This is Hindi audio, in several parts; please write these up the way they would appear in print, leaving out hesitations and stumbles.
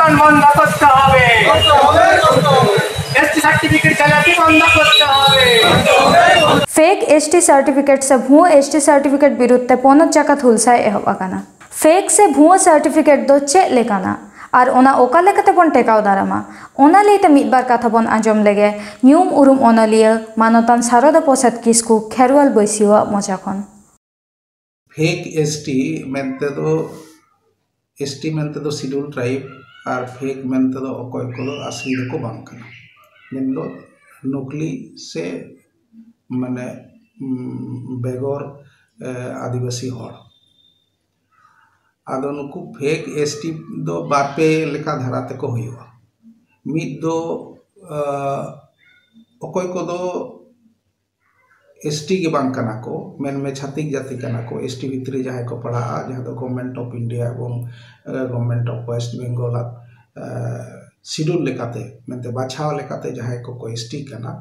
নির্যাতন বন্ধ করতে হবে। एसटी सर्टिफिकेट জালিয়াতি বন্ধ করতে হবে। फेक एसटी सर्टिफिकेट से भुआ एसटी सर्टिफिकेट विरुद्ध पोनत जगत हुलसाय एहब आकाना। फेक से भुआ सर्टिफिकेट दो चे लेकाना और ओना ओका लेकाते बन टेकाव दारामा ओना लेते मिदबार कथा बन आंजम लेगे न्यूम उरुम ओनालिया मानतान सारदा प्रसाद किस्कु खेरवाल बैसिवा मजा खन। फेक एसटी मेनते दो शिड्यूल ट्राइब और फेक मेनते दो अकय को असली दो को बांग कना मेनदो नकली से माने बेगोर आदिवासी हर आदो नुकु फेक एसटी दो बापे लेका धाराते को हुआ मिद दो अकय को दो एसटी के बांग कना को मेन में छातिक जाति कना को एसटी भितरी जहाँ को पढ़ा जहाँ तो गवर्नमेंट ऑफ इंडिया एवं government of West Bengal schedule लेकाते मेनते बाछाव लेकाते जहाँ को एसटी कना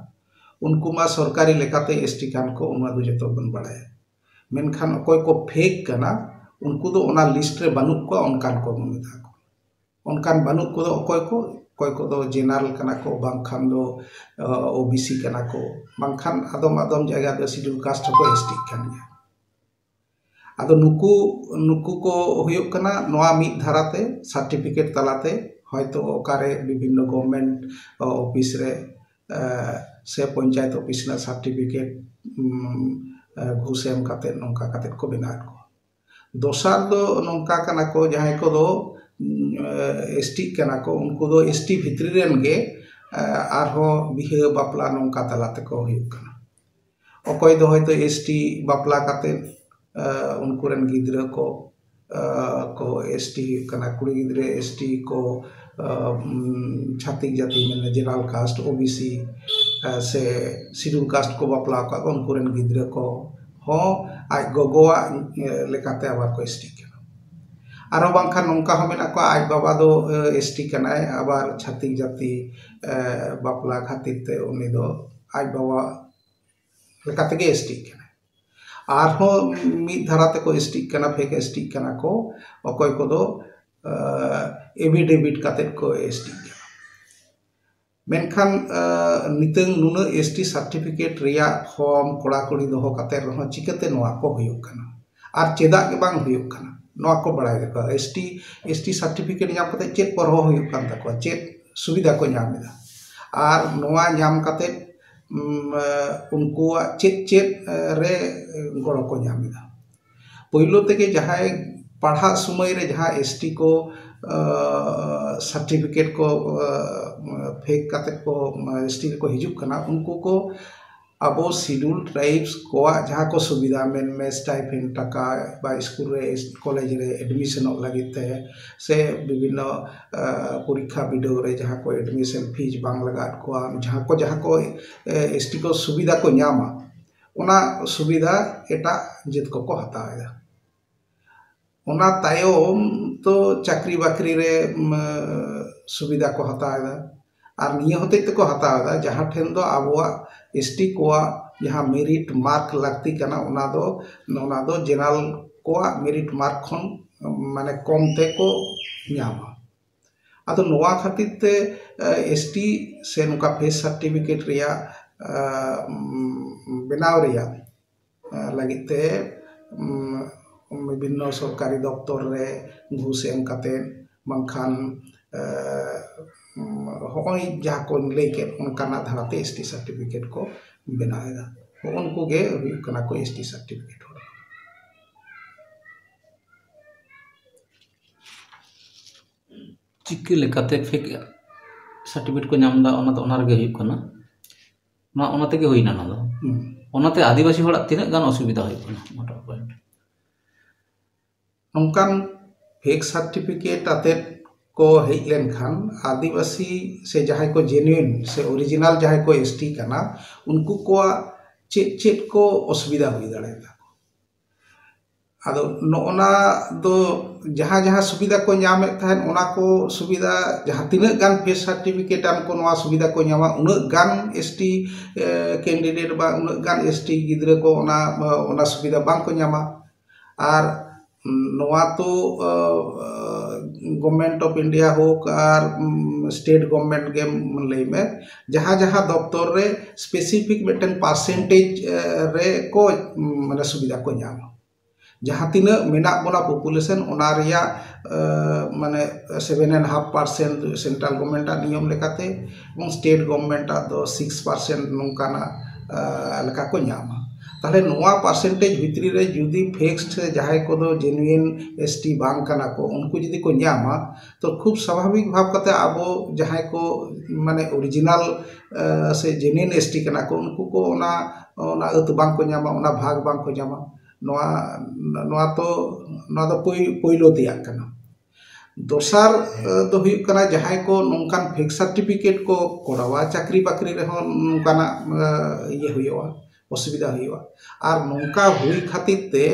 उनको मा सरकारी लेकाते एसटी कान को उनवा दो जतो बन बड़ाय मेनखान अकय को फेक कना उनको दो ओना लिस्ट रे बानुक को उनकान को मिदा को उनकान बानुक को दो जेनरल कना को बांखान दो ओबीसी कना को बांखान आदम जगह दो शिड्यूल कास्ट को एसटी कान गया आदो नुकु को हुयुक कना नोआ मिद धाराते सर्टिफिकेट तलाते हयतो ओकारे विभिन्न गवर्नमेंट ऑफिस रे से पंचायत ऑफिस ना सर्टिफिकेट घुस एम काते नोंका काते को बनात को दोसार दो नोंका कना को जहां को दो एसटी कना को उनको दो एसटी भितरी रेन गे आरहो बिहे बापला नोंका तलाते को हुयुक कना अकय दो हयतो एसटी बापला काते उनको रेन गिद्रा को एसटी कना कुड़ी गिद्रे एसटी को छातिक जाति में जनरल कास्ट ओबीसी से शिड्यूल कास्ट को बापला का उनको रेन गिद्रा को हो आज गोगोआ लेकाते आबार को एसटी कना आरो बांखान नोंका हो मेना को आज बाबा दो एसटी कनाय आबार छातिक जाति बापला खातिर ते उनी दो आज बाबा लेकाते के एसटी कना आरहो मिद धाराते को एसटी कना फेक एसटी कना को अकय को दो एफिडेविट काते को एसटी कना मेनखान नितंग नुना एसटी सर्टिफिकेट रिया फॉर्म कोड़ा कोड़ी दोहो काते रहो चिकते नोआ को हुयुक कना आर चेदा के बांग हुयुक कना नोआ को बड़ाय देखो एसटी सर्टिफिकेट नाम काते चेक पर हो हुयुक कान तको चेक सुविधा को नामेदा आर नोआ नाम काते उनको चेक रे गड़ो को नामेदा पहिलो तेगे जहां पढ़ा समय रे जहां एसटी को सर्टिफिकेट को फेक काते को एसटी को हिजुक कना उनको को अब शिड्यूल ट्राइब्स को जहां को सुविधा मेन में स्टाइपेंड टका बा स्कूल रे कॉलेज रे एडमिशन लगिते से विभिन्न परीक्षा वीडियो रे जहां को एडमिशन फीस बांग लगा को जहां को एसटी को सुविधा को न्यामा ओना सुविधा एटा जित को हतावेदा ओना तायम तो चाकरी बाकरी रे सुविधा को हतावेदा और निया होते को हतावेदा जहां ठेन दो आबोआ एसटी को जहां मेरिट मार्क लगती कना ओना दो जनरल को मेरिट मार्क खन माने कम ते को न्यामा आदो नोआ खातिर ते एसटी से नुका फेस सर्टिफिकेट रिया बनाव रिया लगिते विभिन्न सरकारी दफ्तर रे घुस एम काते बांखान होय जहां को लेके उनकाना धाराते एसटी सर्टिफिकेट को बनाएगा उनको गे कना को एसटी सर्टिफिकेट हो चिक्की लेकाते फेक सर्टिफिकेट को नामदा ओना तो ओना रे हुई कना ना ओना ते गे होइना ना दो ओना ते आदिवासी होड़ा तिना गान असुविधा होई कना मोटा पॉइंट नोंकान फेक सर्टिफिकेट आते को हेज लेन खान आदिवासी से जहां को जेन्युइन से ओरिजिनल जहां को एसटी कना उनको को चेक को असुविधा हुई दाड़ेगा आदो नोना दो जहां जहां सुविधा को नामे थान ओना को सुविधा जहां तिना गान फेस सर्टिफिकेट आम को नोआ सुविधा को नामा उन गान एसटी कैंडिडेट बा उन गान एसटी गिद्रे को ओना सुविधा बांग को नामा और नोआ तो गवर्नमेंट ऑफ इंडिया होक और स्टेट गवर्नमेंट के लई में जहाँ जहाँ दफ्तर रे स्पेसिफिक मिटन परसेंटेज रे को माने सुविधा को नाम जहाँ तीना मेना बोना पॉपुलेशन ओना रिया माने 7.5% सेंट्रल गवर्नमेंट नियम लेकाते और स्टेट गवर्नमेंट दो 6% नोंकाना लेका को नाम ताले नोआ परसेंटेज भितरी रे जुदी फिक्स्ड से जहां को दो जेन्युइन एसटी बांग कना को उनको जुदी को नामा तो खूब स्वाभाविक भाव कते आबो जहां को माने ओरिजिनल से जेन्युइन एसटी कना को उनको को ओना अत बांग को नामा ओना भाग बांग को नामा नोआ तो पहिलो दिया कना दोसार दो हुई कना जहां को नोंकान फिक्स सर्टिफिकेट को कोरावा चाकरी बाकरी रे हो नोंकाना ये हुईवा असुविधा हुआ और नौका हुई खातिर ते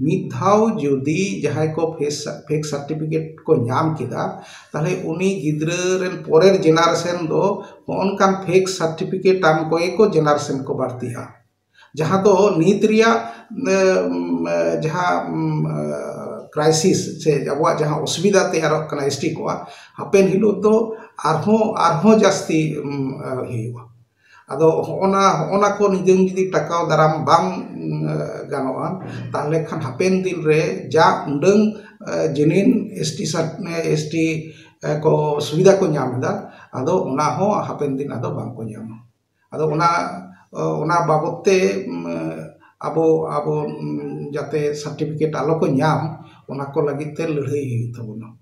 मिद धाव जुदी जहां को फेक सर्टिफिकेट को नाम किदा ताले उनी गिद्रा रेन पोरेर जेनारेशन दो ओनकान फेक सर्टिफिकेट आम को जेनारेशन को बढ़तिया जहां तो नीत रिया जहां क्राइसिस से अब जहां असुविधा तैयार कना एसटी को हापेन हिलो तो आरहो जास्ती हुआ आदो होना को निजंग जुदी टकाव दाराम बांग गानोआ ताले खान हापेन दिन रे जा उंडंग जेन्युइन एसटी को सुविधा को नामदा आदो ओना हो हापेन दिन आदो बांग को नाम आदो ओना बाबते आबो जाते सर्टिफिकेट आलो को नाम ओना को लगिते लड़ाई हुई तबना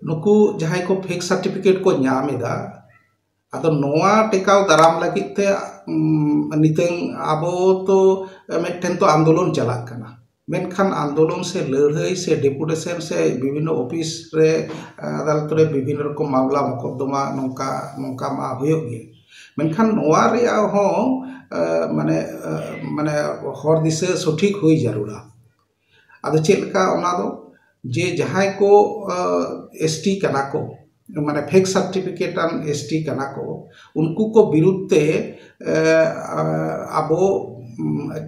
नुकु जहां को फेक सर्टिफिकेट को नामेदा आदो नोआ टेकाव दाराम लगिते नितंग आबो तो मेटन तो आंदोलन चला कना मेनखान आंदोलन से लड़ाई से डेपुटेशन से विभिन्न ऑफिस रे अदालत रे विभिन्न रकम मामला मुकदमा नौका मा हुए मेनखान नोआ रे हो माने हर दिशा सठिक हुई जरूरा आदो चेलका ओना दो जे जहां को एसटी कना को माने फेक सर्टिफिकेट आन एसटी कना को उनको को विरुद्धे आबो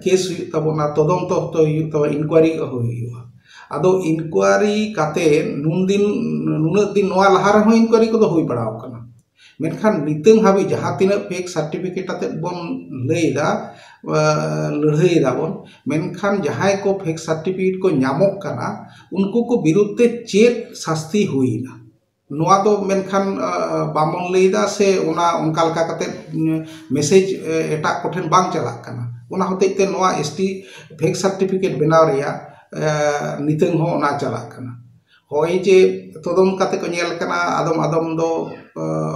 केस तबना तदंत तो इंक्वायरी हुआ आदो इंक्वायरी काते नुन दिन नोआ लहा रे इंक्वायरी को हुई पड़ाव कना मेनखान नितंग हाबी जहां तिना फेक सर्टिफिकेट आते बन लैदा लड़ाई दाबन मेनखान जहां को फेक सर्टिफिकेट को नामक कना उनको को विरुद्धे चेत शास्ति हुईना नोआ तो मेनखान बामन लैदा से ओना उनका लका कते मेसेज एटा कोठेन बांग चला कना ओना होतेते नोआ एसटी फेक सर्टिफिकेट बनाव रिया नितंग हो ओना चला कना होय जे तदम कते को नेल कना आदम दो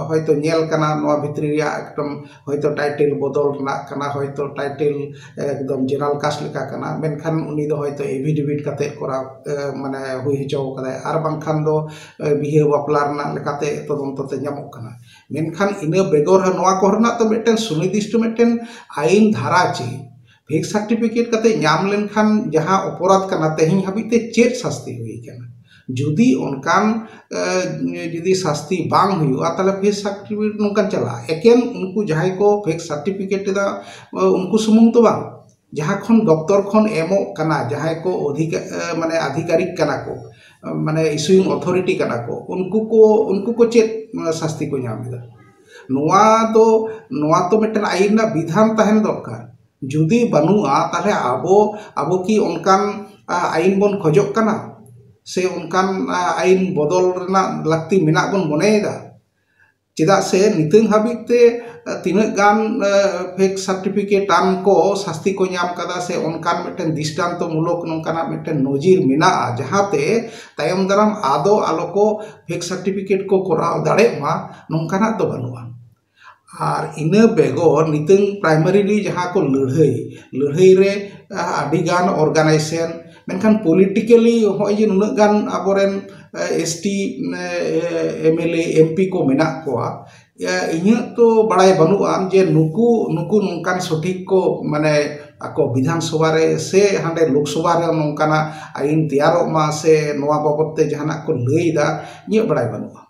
होयतो नेल कना नोआ भितरी रिया एकदम होयतो टाइटल बदल ना कना होयतो टाइटल एकदम जनरल कास्ट लेका कना मेनखान उनी दो होयतो एफिडेविट कते कोरा माने हुई हिचो कदा आर बांखान दो बिहे बापलार ना लेकाते तदम तते नामक कना मेनखान इना बेगोर नोआ कोरना तो मिटन सुनिर्दिष्ट मिटन आईन धारा चे फेक सर्टिफिकेट कते नाम लेनखान जहां अपराध कना तेहिं हाबिते चेत शास्ति हुई कना जुदी उनकान जुदी शास्ति बांग हुआ ताले फेक सर्टिफिकेट नोकान चला एकेन उनको जहां को फेक सर्टिफिकेट दा उनको सुमुंग तो बांग जहां खन दफ्तर खन एमो कना जहां को माने आधिकारिक कना को माने इशुइंग अथॉरिटी कना को उनको को चेत शास्ति को नामेदा नोआ तो मिटन आईन ना विधान तहन दरकार जुदी बनुआ ताले आबो की उनकान आईन बन खोजक कना से उनकान आईन बदल रना लगती मेना बन मनेदा चेदा से नितंग हाबिते तीना गान फेक सर्टिफिकेट आन को शास्ति को नाम कदा से उनकान मिटन दृष्टांत मूलक नोंकाना मिटन नजिर मेना जहाते तायम दाराम आदो आलो को फेक सर्टिफिकेट को कोराव दाड़े मा नोंकाना दो बनुआ और इना बेगोर नितंग प्राइमरीली जहां को लड़ाई रे आदिगान ऑर्गेनाइजेशन मेनखान पॉलिटिकली होय जे नुना गान आबोरेन एसटी एमएलए एमपी को मेना कोआ इन्हें तो बड़ाई बनुआ जे नुकु नोंकान सठिक को माने आको विधानसभा रे से हांडे लोकसभा रे नोंकाना आईन तैयारो मा से नोआ बाबते जहाना को लैदा इन्हें बड़ाई बनुआ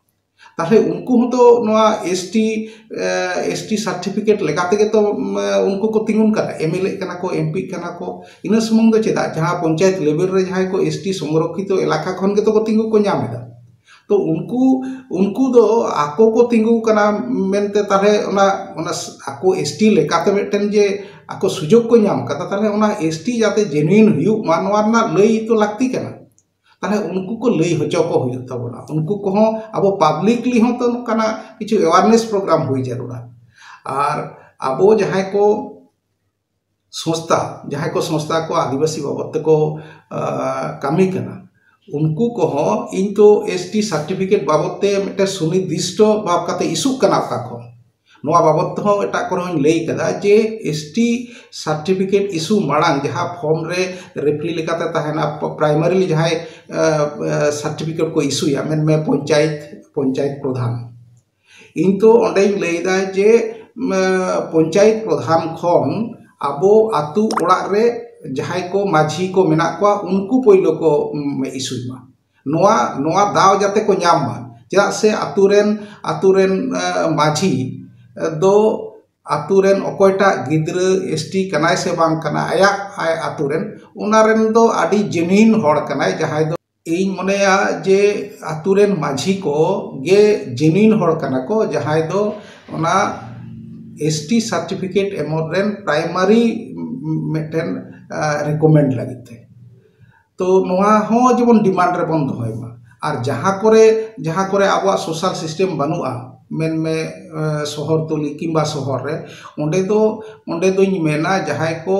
ताहले उनको तो नोआ एसटी सर्टिफिकेट लेकाते के तो उनको को तिंगुन करा एमएलए कना को एमपी कना को इन सुमुंग दो चेदा जहां पंचायत लेवल रे जहां को एसटी संरक्षित इलाका खन के तो तिंगु को नामेदा तो उनको दो आको को तिंगु कना मेनते ताहले ओना आको एसटी लेकाते मेटन जे आको सुजोग को नाम कता ताहले ओना एसटी जाते जेन्युइन हुयु मानवा ना लई तो लागती कना ताहले उनको को लई होचो को हुयु तबना उनको को अब पब्लिकली हो तो कना किछु अवेयरनेस प्रोग्राम हुई जरूरा और अब जहां को संस्था को आदिवासी बाबत को कामी कना उनको को इन तो एसटी सर्टिफिकेट बाबत मेटे सुनिर्दिष्ट भाव काते इशू कना का को नोआ बाबत हो एटा को लई कदा जे एसटी सर्टिफिकेट इशू मांग जहां फॉर्म रे रेफरी लेकाते तहना प्राइमरी जहां सर्टिफिकेट को इशूया मेन में पंचायत प्रधान इन तो ओंडे लईदा जे पंचायत प्रधान खन आबो आतु ओड़ा रे जहां को माझी को मेना को उनको पहिलो को इशूमा नोआ दाव जाते को नाम चेदा से आतुरेन माझी दो आतुरेन अकोयटा गिद्र एसटी कनाय से बांग कना आया आतुरेन उनारेन दो आडी जेन्युइन होड़ कनाय जहां दो इन मनेया जे आतुरेन माझी को गे जेन्युइन होड़ कना को जहां दो ओना एसटी सर्टिफिकेट एमोरेन प्राइमरी मेटेन रिकमेंड लगते तो नोआ हो जेबन डिमांड रे बन दोहयमा और जहां करे आबो सोशल सिस्टम बनुआ मेन में शहर तली किंबा शहर रे ओंडे दोኝ मेना जहां को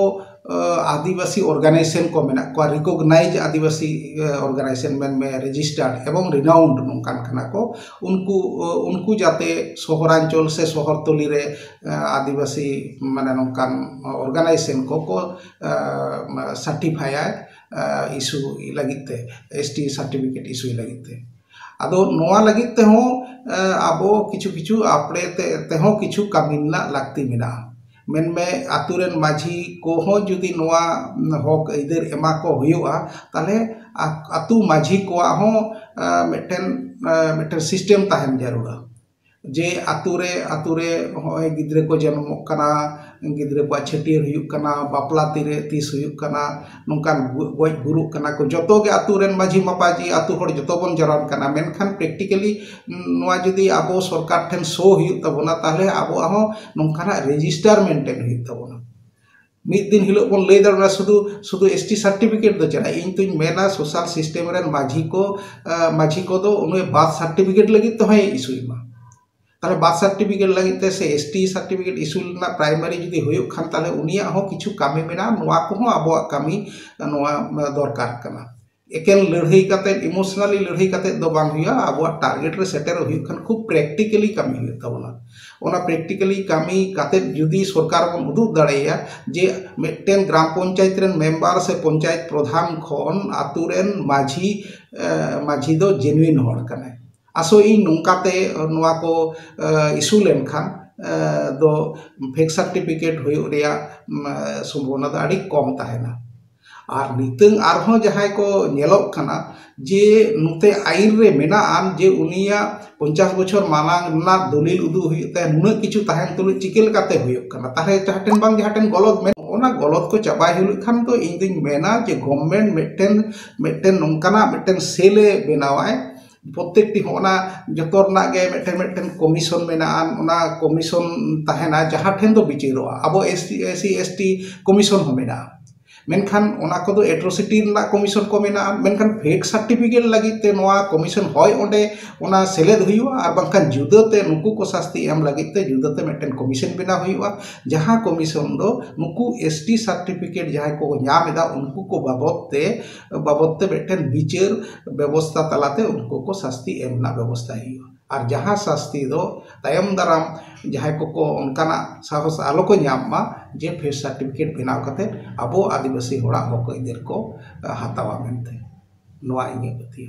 आदिवासी ऑर्गेनाइजेशन को मेना को रिकॉग्नाइज आदिवासी ऑर्गेनाइजेशन मेन में रजिस्टर्ड एवं रिनाउंड नोंकान खाना को उनको जाते शहरांचल से शहर तली रे आदिवासी माने नोंकान ऑर्गेनाइजेशन को सर्टिफाई इशू लगिते एसटी सर्टिफिकेट इशू लगिते आदो नोआ लगिते हो आबो किछु आपड़े ते हो किछु कामिना लागती मिना मेन में आतुरेन माझी को हो जुदी नोआ हक इधर एमा को हुआ ताले आतु माझी को हो मेटेन सिस्टम ताहन जरूरा जे आतुरे होय गिद्रे को जन्म कना गिद्रे को छटियर हुयु कना बापला तीरे तीस हुयु कना नोंकान गोज गुरु कना को जतो गे आतुरेन माझी मापाजी आतु हर जतो बन जरान कना मेनखान प्रेक्टिकली नोआ जदी आबो सरकार ठेन सो हुयु तबना ताहले आबो हो नोंकाना रजिस्टर मेंटेन हुयु तबना मिद दिन हिलो बन लई दाड़ा शुधु एसटी सर्टिफिकेट दो चला इन तुम मेना सोशल सिस्टम रेन माझी को दो उन्हें बार्थ सर्टिफिकेट लगी तो है इशूमा ताले बार्थ सर्टिफिकेट लगी से एसटी सर्टिफिकेट इशू ना प्राइमरी जुदी हुयु खान ताले उनिया हो किछु कामी मेना नोआ को आबो कामी नोआ दरकार कना एकेन लड़ाई काते इमोशनली लड़ाई काते दो बांग हुआ आबो टारगेट रे सेटर हुयु खान खूब प्रैक्टिकली कामी हुयु तबना ओना प्रैक्टिकली कामी काते जुदी सरकार बन उदुग दाड़ेया जे मेटेन ग्राम पंचायत रेन मेंबर से पंचायत प्रधान खन आतुरेन माझी दो जेन्युइन होड़ कना आसो इन नोंकाते नोआ को इशू लेन खान दो फेक सर्टिफिकेट हुयु रेया संभावना दो आड़ी कम ताहेना और नितंग आरहों जहां को नेलोग खाना जे नुते आईन रे मेना आन जे उनिया 50 बछर मानांग ना दलिल उदु हुयते नुना किछु ताहेन तुलु चिकेल काते हुयु कना ताहे जहाटेन बांग जहाटेन गलत में ओना गलत को चाबाय हुयु खान तो इन दिन मेना जे गवर्नमेंट मेटेन नोंकाना मेटेन सेले बेनावाय प्रत्येकटी होना जतोरना गे मेटेन कमीशन मेना ओना कमीशन ताहेना जहां ठेन दो बिचारोआ अब एसटी कमीशन हो मेना मेनखान ओना को दो एट्रोसिटी ना कमीशन को मेना मेनखान फेक सर्टिफिकेट लगी ते नोआ कमीशन होय ओंडे ओना सेलेद हुआ और बांखान जुदाते नुकु को शास्ति एम लगी ते जुदाते मेटेन कमीशन बिना हुआ जहां कमीशन दो नुकु एसटी सर्टिफिकेट जहां को नामेदा उनको को बाबते मेटेन विचार व्यवस्था तलाते उनको को शास्ति एम ना व्यवस्था हुआ और जहां शास्ति दो तायम दाराम जहां को उनकाना साहस आलो को नामा जे फेक सर्टिफिकेट बनाव कते अबो आदिवासी होड़ा हक इधर को हतावा मेनते नोआ इगे पति।